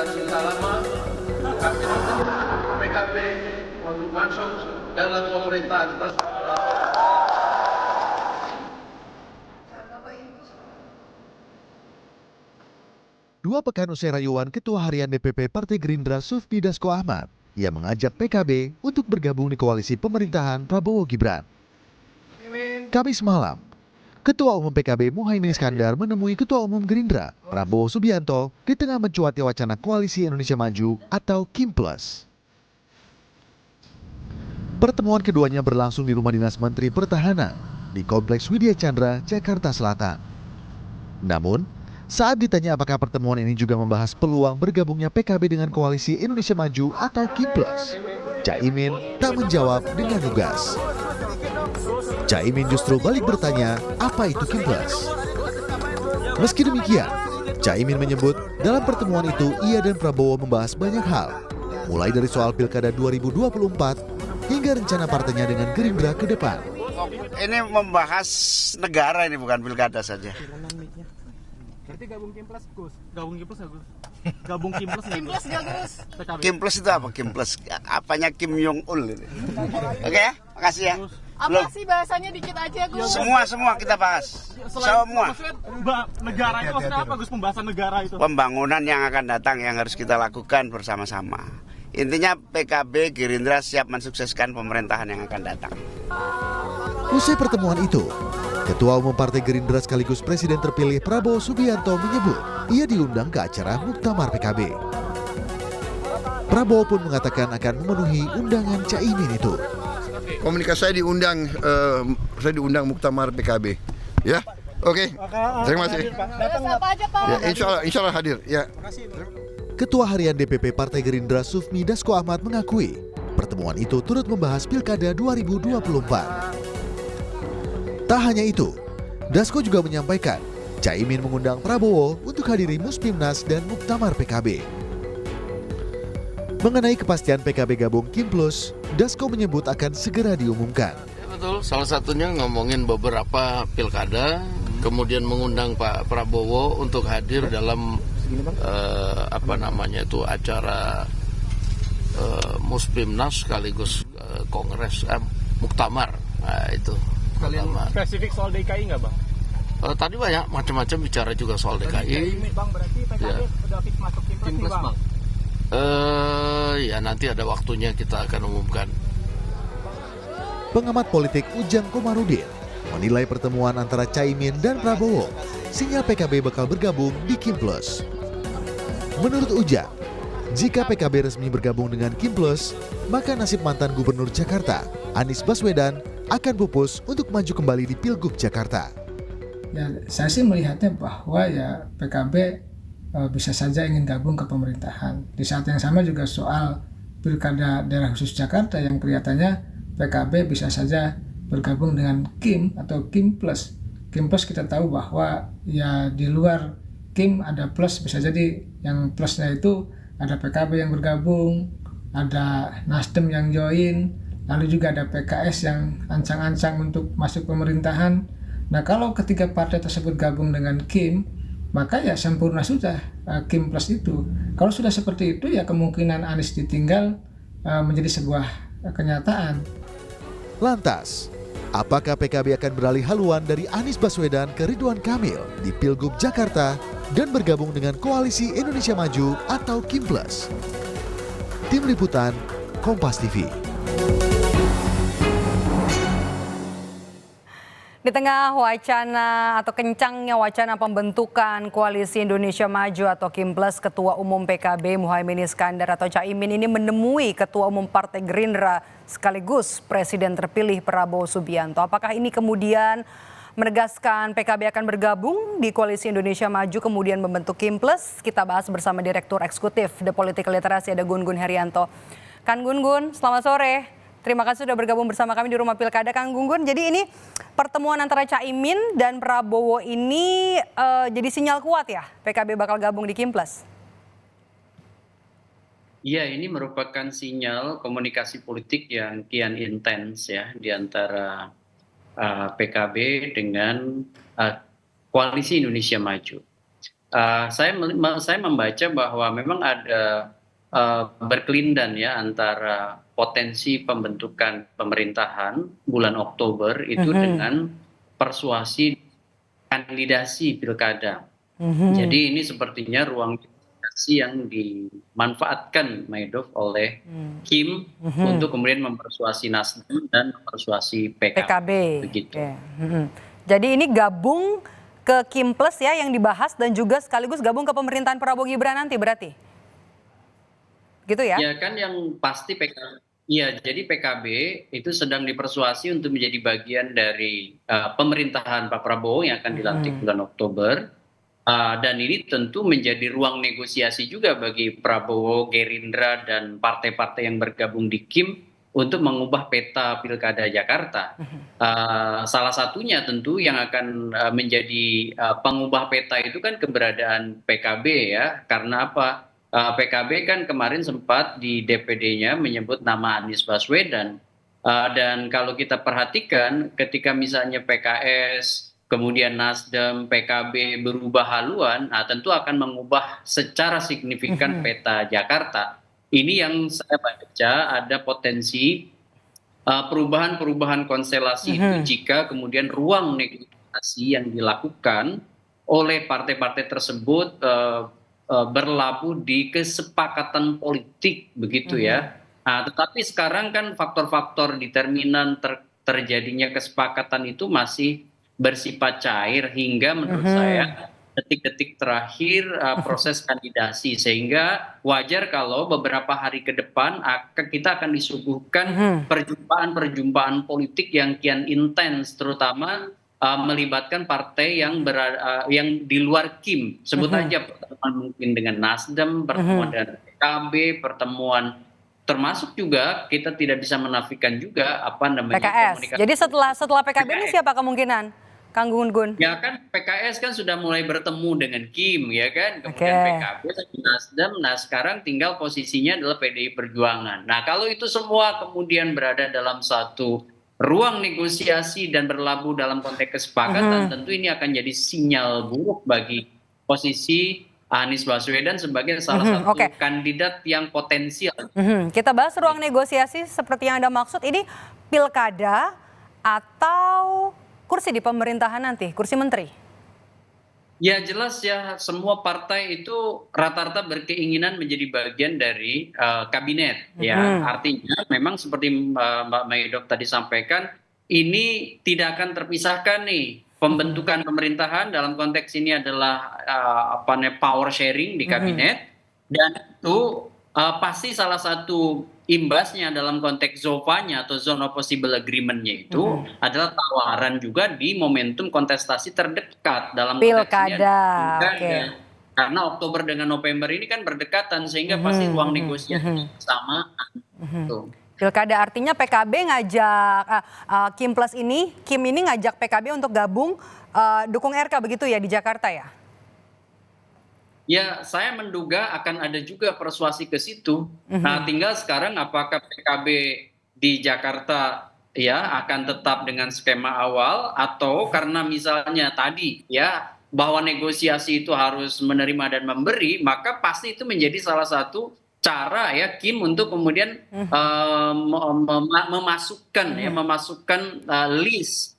adalah cinta lama, kami PKB untuk masuk dalam pemerintahan tersebut. Dua pekan usai rayuan Ketua Harian DPP Partai Gerindra Sufmi Dasko Ahmad, ia mengajak PKB untuk bergabung di koalisi pemerintahan Prabowo Gibran. Kamis malam, Ketua Umum PKB Muhaimin Iskandar menemui Ketua Umum Gerindra Prabowo Subianto di tengah mencuatnya wacana Koalisi Indonesia Maju atau KIM+. Pertemuan keduanya berlangsung di Rumah Dinas Menteri Pertahanan di Kompleks Widya Chandra, Jakarta Selatan. Namun, saat ditanya apakah pertemuan ini juga membahas peluang bergabungnya PKB dengan Koalisi Indonesia Maju atau KIM+, Caimin tak menjawab dengan lugas. Caimin justru balik bertanya, apa itu KIM+. Meski demikian, Caimin menyebut dalam pertemuan itu ia dan Prabowo membahas banyak hal, mulai dari soal Pilkada 2024 hingga rencana partainya dengan Gerindra ke depan. Ini membahas negara, ini bukan pilkada saja. Berarti gabung Kim Plus, Gus. Gabung Kim Plus nggak, Gus? Gabung Kim Plus nggak, Gus? Kim Plus itu apa? Kim Plus? Apanya Kim Jong Il ini? Oke ya, makasih ya. Apa sih bahasanya dikit aja, Gus? Semua kita bahas. Semua. Negara itu maksudnya apa, Gus? Pembahasan negara itu. Pembangunan yang akan datang yang harus kita lakukan bersama-sama. Intinya PKB Gerindra siap mensukseskan pemerintahan yang akan datang. Usai pertemuan itu, Ketua Umum Partai Gerindra sekaligus Presiden terpilih Prabowo Subianto menyebut ia diundang ke acara Muktamar PKB. Prabowo pun mengatakan akan memenuhi undangan Caimin itu. Komunikasi saya diundang Muktamar PKB. Ya, oke. Terima kasih. Ya, insya Allah hadir. Ya. Ketua Harian DPP Partai Gerindra Sufmi Dasko Ahmad mengakui pertemuan itu turut membahas Pilkada 2024. Tak hanya itu, Dasko juga menyampaikan Caimin mengundang Prabowo untuk hadiri Muspimnas dan Muktamar PKB. Mengenai kepastian PKB gabung KIM+, Dasko menyebut akan segera diumumkan. Ya, betul, salah satunya ngomongin beberapa pilkada, kemudian mengundang Pak Prabowo untuk hadir dalam acara Muspimnas sekaligus Kongres Muktamar. Nah, itu. Kalian spesifik soal DKI nggak, Bang? Tadi banyak macam-macam bicara juga soal DKI. Bang, berarti PKB ya. udah fix masuk Kim Plus, Bang? Ya nanti ada waktunya kita akan umumkan. Pengamat politik Ujang Komarudin menilai pertemuan antara Caimin dan Prabowo sinyal PKB bakal bergabung di KIM+. Menurut Ujang, jika PKB resmi bergabung dengan KIM+, maka nasib mantan Gubernur Jakarta, Anies Baswedan, akan pupus untuk maju kembali di Pilgub Jakarta. Ya, saya sih melihatnya bahwa ya PKB bisa saja ingin gabung ke pemerintahan. Di saat yang sama juga soal Pilkada Daerah Khusus Jakarta yang kelihatannya PKB bisa saja bergabung dengan KIM atau KIM+. KIM+ kita tahu bahwa ya di luar KIM ada plus, bisa jadi yang plusnya itu ada PKB yang bergabung, ada Nasdem yang join, lalu juga ada PKS yang ancang-ancang untuk masuk pemerintahan. Nah, kalau ketiga partai tersebut gabung dengan KIM, maka ya sempurna sudah KIM+ itu. Kalau sudah seperti itu ya kemungkinan Anies ditinggal menjadi sebuah kenyataan. Lantas, apakah PKB akan beralih haluan dari Anies Baswedan ke Ridwan Kamil di Pilgub Jakarta dan bergabung dengan Koalisi Indonesia Maju atau KIM+? Tim Liputan, Kompas TV. Di tengah wacana atau kencangnya wacana pembentukan Koalisi Indonesia Maju atau KIM+, Ketua Umum PKB Muhaimin Iskandar atau Caimin ini menemui Ketua Umum Partai Gerindra sekaligus Presiden terpilih Prabowo Subianto. Apakah ini kemudian menegaskan PKB akan bergabung di Koalisi Indonesia Maju kemudian membentuk KIM+? Kita bahas bersama Direktur Eksekutif The Political Literacy ada Gun-Gun Herianto. Kang Gun-Gun, selamat sore. Terima kasih sudah bergabung bersama kami di Rumah Pilkada, Kang Gun-Gun. Jadi ini pertemuan antara Caimin dan Prabowo ini jadi sinyal kuat ya PKB bakal gabung di KIM+? Iya, ini merupakan sinyal komunikasi politik yang kian intens ya di antara PKB dengan Koalisi Indonesia Maju. Saya membaca bahwa memang ada berkelindan ya antara potensi pembentukan pemerintahan bulan Oktober itu dengan persuasi kandidasi pilkada. Jadi ini sepertinya ruang komunikasi yang dimanfaatkan Maidov oleh Kim untuk kemudian mempersuasi Nasdem dan mempersuasi PKB. Begitu. Oke. Jadi ini gabung ke Kim Plus ya yang dibahas dan juga sekaligus gabung ke pemerintahan Prabowo Gibran nanti berarti? Gitu ya? Ya kan yang pasti PKB. Iya, jadi PKB itu sedang dipersuasi untuk menjadi bagian dari pemerintahan Pak Prabowo yang akan dilantik bulan Oktober. Dan ini tentu menjadi ruang negosiasi juga bagi Prabowo, Gerindra, dan partai-partai yang bergabung di Kim untuk mengubah peta pilkada Jakarta. Salah satunya tentu yang akan menjadi pengubah peta itu kan keberadaan PKB ya. Karena apa? PKB kan kemarin sempat di DPD-nya menyebut nama Anies Baswedan. Dan kalau kita perhatikan ketika misalnya PKS, kemudian Nasdem, PKB berubah haluan, tentu akan mengubah secara signifikan peta Jakarta. Ini yang saya baca ada potensi perubahan-perubahan konstelasi itu jika kemudian ruang negosiasi yang dilakukan oleh partai-partai tersebut berlabuh di kesepakatan politik begitu ya. Tetapi sekarang kan faktor-faktor determinan terjadinya kesepakatan itu masih bersifat cair hingga menurut saya detik-detik terakhir proses kandidasi, sehingga wajar kalau beberapa hari ke depan kita akan disuguhkan perjumpaan-perjumpaan politik yang kian intens, terutama melibatkan partai yang di luar Kim. Sebut aja pertemuan mungkin dengan Nasdem, pertemuan dengan PKB, pertemuan termasuk juga kita tidak bisa menafikan juga PKS. Jadi setelah PKB ini siapa kemungkinan, Kang Gun-Gun? Ya kan PKS kan sudah mulai bertemu dengan Kim ya kan, kemudian PKB, Nasdem, nah sekarang tinggal posisinya adalah PDI Perjuangan. Nah kalau itu semua kemudian berada dalam satu ruang negosiasi dan berlabuh dalam konteks kesepakatan, tentu ini akan jadi sinyal buruk bagi posisi Anies Baswedan sebagai salah satu kandidat yang potensial. Kita bahas ruang negosiasi seperti yang Anda maksud, ini pilkada atau kursi di pemerintahan nanti, kursi menteri? Ya jelas ya, semua partai itu rata-rata berkeinginan menjadi bagian dari kabinet. Ya, artinya memang seperti Mbak Maidov tadi sampaikan, ini tidak akan terpisahkan nih. Pembentukan pemerintahan dalam konteks ini adalah power sharing di kabinet, dan itu pasti salah satu imbasnya dalam konteks ZOFA-nya atau Zone of Possible Agreement-nya itu adalah tawaran juga di momentum kontestasi terdekat dalam pilkada. Karena Oktober dengan November ini kan berdekatan, sehingga pasti ruang negosiasi sama. Pilkada artinya PKB ngajak Kim Plus ini, Kim ini ngajak PKB untuk gabung dukung RK begitu ya di Jakarta ya? Ya, saya menduga akan ada juga persuasi ke situ. Nah, tinggal sekarang apakah PKB di Jakarta ya akan tetap dengan skema awal, atau karena misalnya tadi ya bahwa negosiasi itu harus menerima dan memberi, maka pasti itu menjadi salah satu cara ya Kim untuk kemudian memasukkan list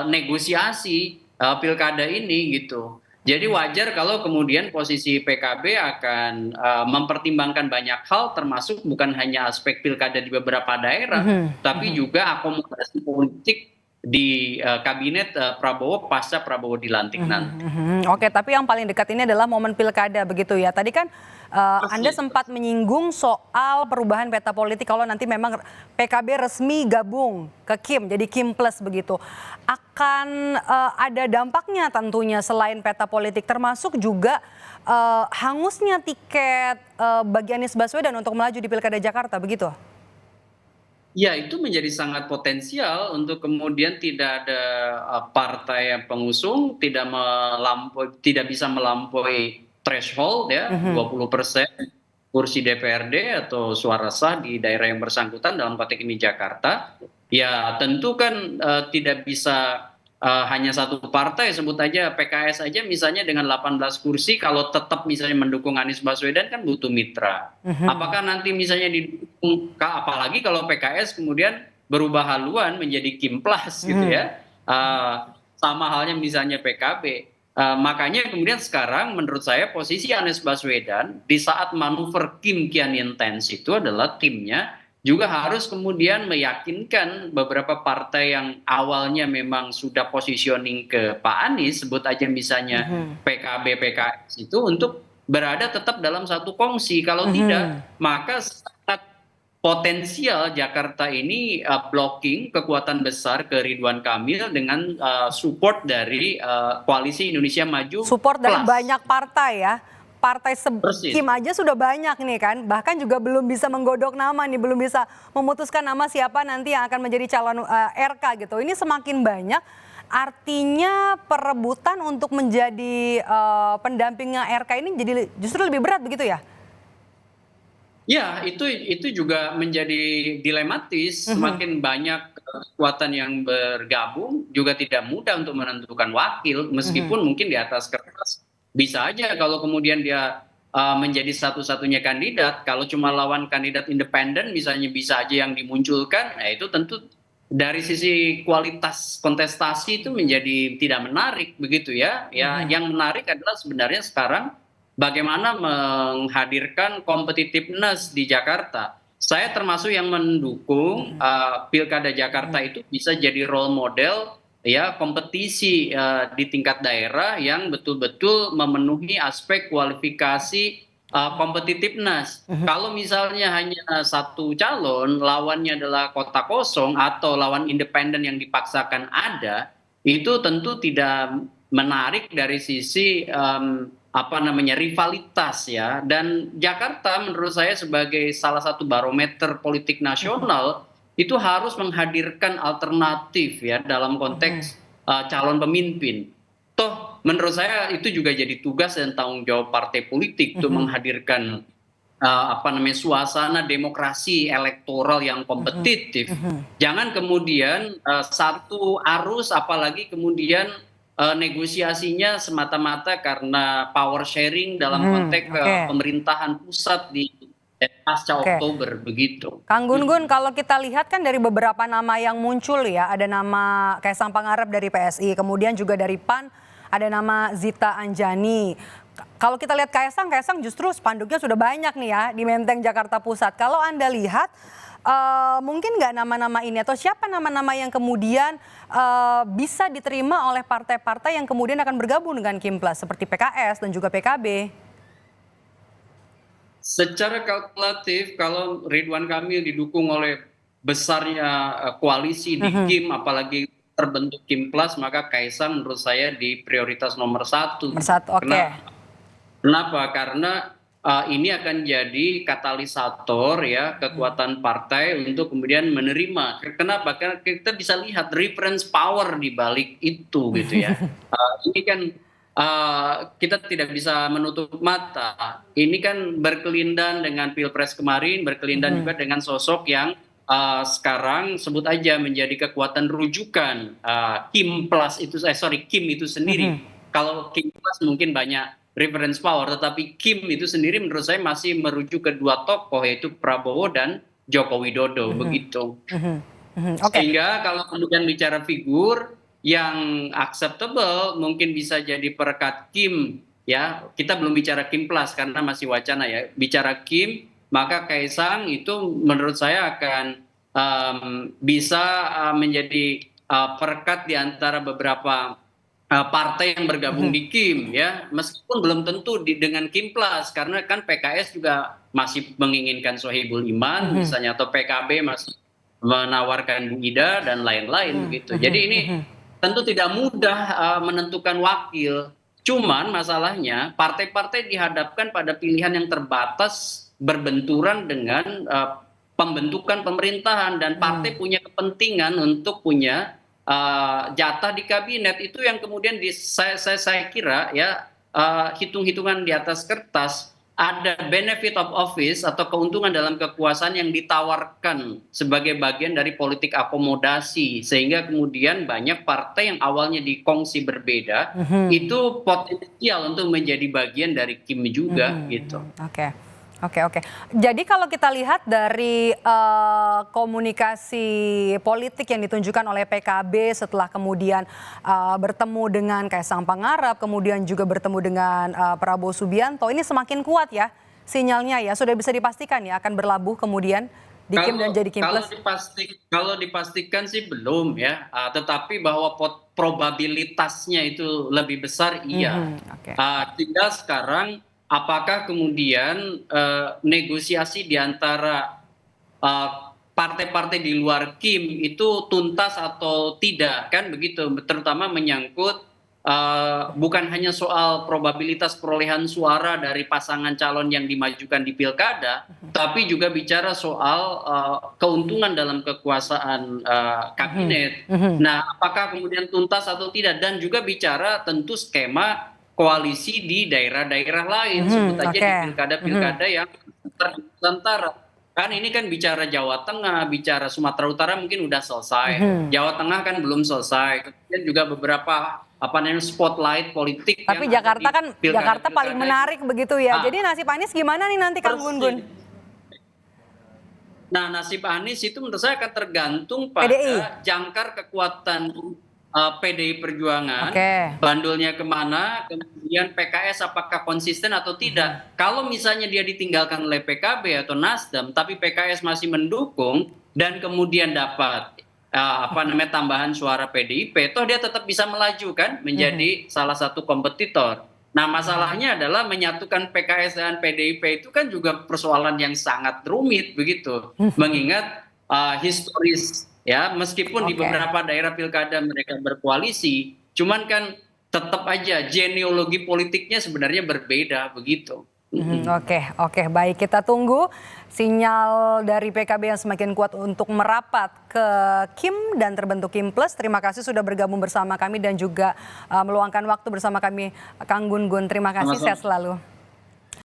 negosiasi pilkada ini gitu. Jadi wajar kalau kemudian posisi PKB akan mempertimbangkan banyak hal, termasuk bukan hanya aspek pilkada di beberapa daerah, tapi juga akomodasi politik di kabinet Prabowo pasca Prabowo dilantik nanti. Oke, tapi yang paling dekat ini adalah momen pilkada begitu ya. Tadi kan Anda sempat menyinggung soal perubahan peta politik kalau nanti memang PKB resmi gabung ke Kim, jadi Kim Plus begitu. Akan ada dampaknya tentunya selain peta politik, termasuk juga hangusnya tiket bagi Anies Baswedan untuk melaju di Pilkada Jakarta begitu? Ya, itu menjadi sangat potensial untuk kemudian tidak ada partai yang pengusung tidak bisa melampaui threshold ya 20% kursi DPRD atau suara sah di daerah yang bersangkutan, dalam konteks ini Jakarta. Ya tentu kan tidak bisa hanya satu partai, sebut aja PKS aja misalnya dengan 18 kursi, kalau tetap misalnya mendukung Anies Baswedan kan butuh mitra. Apakah nanti misalnya didukung, apalagi kalau PKS kemudian berubah haluan menjadi Kimplas gitu ya, sama halnya misalnya PKB. Makanya kemudian sekarang menurut saya posisi Anies Baswedan di saat manuver Kim kian intens itu adalah timnya juga harus kemudian meyakinkan beberapa partai yang awalnya memang sudah positioning ke Pak Anies, sebut aja misalnya PKB, PKS itu untuk berada tetap dalam satu kongsi. Kalau tidak, maka sangat potensial Jakarta ini blocking kekuatan besar ke Ridwan Kamil dengan support dari Koalisi Indonesia Maju. Support dari plus. banyak partai ya. Partai Kim aja sudah banyak nih kan, bahkan juga belum bisa menggodok nama nih, belum bisa memutuskan nama siapa nanti yang akan menjadi calon RK gitu. Ini semakin banyak, artinya perebutan untuk menjadi pendampingnya RK ini jadi justru lebih berat begitu ya? Ya, itu juga menjadi dilematis. Semakin banyak kekuatan yang bergabung, juga tidak mudah untuk menentukan wakil, meskipun mungkin di atas kertas bisa aja kalau kemudian dia menjadi satu-satunya kandidat. Kalau cuma lawan kandidat independen misalnya bisa aja yang dimunculkan, nah itu tentu dari sisi kualitas kontestasi itu menjadi tidak menarik begitu ya. Yang menarik adalah sebenarnya sekarang bagaimana menghadirkan competitiveness di Jakarta. Saya termasuk yang mendukung Pilkada Jakarta itu bisa jadi role model ya kompetisi di tingkat daerah yang betul-betul memenuhi aspek kualifikasi competitiveness. Kalau misalnya hanya satu calon, lawannya adalah kota kosong atau lawan independen yang dipaksakan ada, itu tentu tidak menarik dari sisi rivalitas ya. Dan Jakarta menurut saya sebagai salah satu barometer politik nasional itu harus menghadirkan alternatif ya dalam konteks calon pemimpin. Toh menurut saya itu juga jadi tugas dan tanggung jawab partai politik untuk menghadirkan suasana demokrasi elektoral yang kompetitif. Jangan kemudian satu arus apalagi kemudian negosiasinya semata-mata karena power sharing dalam konteks pemerintahan pusat di pasca Oktober begitu. Kang Gun-Gun, kalau kita lihat kan dari beberapa nama yang muncul ya, ada nama Kaisang Pangarep dari PSI, kemudian juga dari PAN ada nama Zita Anjani. Kalau kita lihat Kaisang justru spanduknya sudah banyak nih ya di Menteng Jakarta Pusat. Kalau Anda lihat mungkin nggak nama-nama ini atau siapa nama-nama yang kemudian bisa diterima oleh partai-partai yang kemudian akan bergabung dengan Kimplas seperti PKS dan juga PKB? Secara kalkulatif kalau Ridwan Kamil didukung oleh besarnya koalisi di Kim, apalagi terbentuk Kimplas, maka Kaisang menurut saya di prioritas nomor 1. Kenapa? Karena ini akan jadi katalisator ya kekuatan partai untuk kemudian menerima. Kenapa? Karena kita bisa lihat reference power di balik itu gitu ya. Ini kan kita tidak bisa menutup mata. Ini kan berkelindan dengan Pilpres kemarin, berkelindan juga dengan sosok yang sekarang sebut aja menjadi kekuatan rujukan Kim itu sendiri. Kalau Kim Plus mungkin banyak reference power, tetapi Kim itu sendiri menurut saya masih merujuk kedua tokoh yaitu Prabowo dan Joko Widodo begitu. Sehingga kalau kemudian bicara figur yang acceptable mungkin bisa jadi perekat Kim ya. Kita belum bicara Kim Plus karena masih wacana ya. Bicara Kim, maka Kaisang itu menurut saya akan bisa menjadi perekat di antara beberapa partai yang bergabung di Kim ya. Meskipun belum tentu dengan Kim Plus karena kan PKS juga masih menginginkan Sohibul Iman misalnya, atau PKB masih menawarkan Bu Ida dan lain-lain begitu. Jadi ini tentu tidak mudah menentukan wakil. Cuman masalahnya partai-partai dihadapkan pada pilihan yang terbatas berbenturan dengan pembentukan pemerintahan, dan partai punya kepentingan untuk punya jatah di kabinet. Itu yang kemudian saya kira ya hitung-hitungan di atas kertas ada benefit of office atau keuntungan dalam kekuasaan yang ditawarkan sebagai bagian dari politik akomodasi, sehingga kemudian banyak partai yang awalnya dikongsi berbeda itu potensial untuk menjadi bagian dari Kim juga gitu. Oke. Jadi kalau kita lihat dari komunikasi politik yang ditunjukkan oleh PKB setelah kemudian bertemu dengan Kaisang Pangarep, kemudian juga bertemu dengan Prabowo Subianto, ini semakin kuat ya sinyalnya ya. Sudah bisa dipastikan ya akan berlabuh kemudian di Kim dan jadi Kim Plus? Kalau dipastikan sih belum ya, tetapi bahwa probabilitasnya itu lebih besar iya. Tinggal sekarang apakah kemudian negosiasi di antara partai-partai di luar Kim itu tuntas atau tidak, kan begitu, terutama menyangkut bukan hanya soal probabilitas perolehan suara dari pasangan calon yang dimajukan di pilkada, tapi juga bicara soal keuntungan dalam kekuasaan kabinet. Nah, apakah kemudian tuntas atau tidak, dan juga bicara tentu skema koalisi di daerah-daerah lain, sebut aja di pilkada-pilkada yang terantara. Kan ini kan bicara Jawa Tengah, bicara Sumatera Utara mungkin udah selesai, Jawa Tengah kan belum selesai, kemudian juga beberapa spotlight politik. Tapi Jakarta kan Jakarta paling menarik begitu ya. Jadi nasib Anies gimana nih nanti Kang Gun-Gun? Nah, nasib Anies itu menurut saya akan tergantung pada jangkar kekuatan PDI Perjuangan, bandulnya kemana, kemudian PKS apakah konsisten atau tidak. Kalau misalnya dia ditinggalkan oleh PKB atau Nasdem, tapi PKS masih mendukung dan kemudian dapat tambahan suara PDIP, toh dia tetap bisa melaju kan menjadi salah satu kompetitor. Nah, masalahnya adalah menyatukan PKS dan PDIP itu kan juga persoalan yang sangat rumit begitu, mengingat historis. Ya, meskipun di beberapa daerah pilkada mereka berkoalisi, cuman kan tetap aja genealogi politiknya sebenarnya berbeda begitu. Oke, baik, kita tunggu sinyal dari PKB yang semakin kuat untuk merapat ke Kim dan terbentuk Kim Plus. Terima kasih sudah bergabung bersama kami dan juga meluangkan waktu bersama kami, Kang Gun-Gun. Terima kasih, sehat selalu.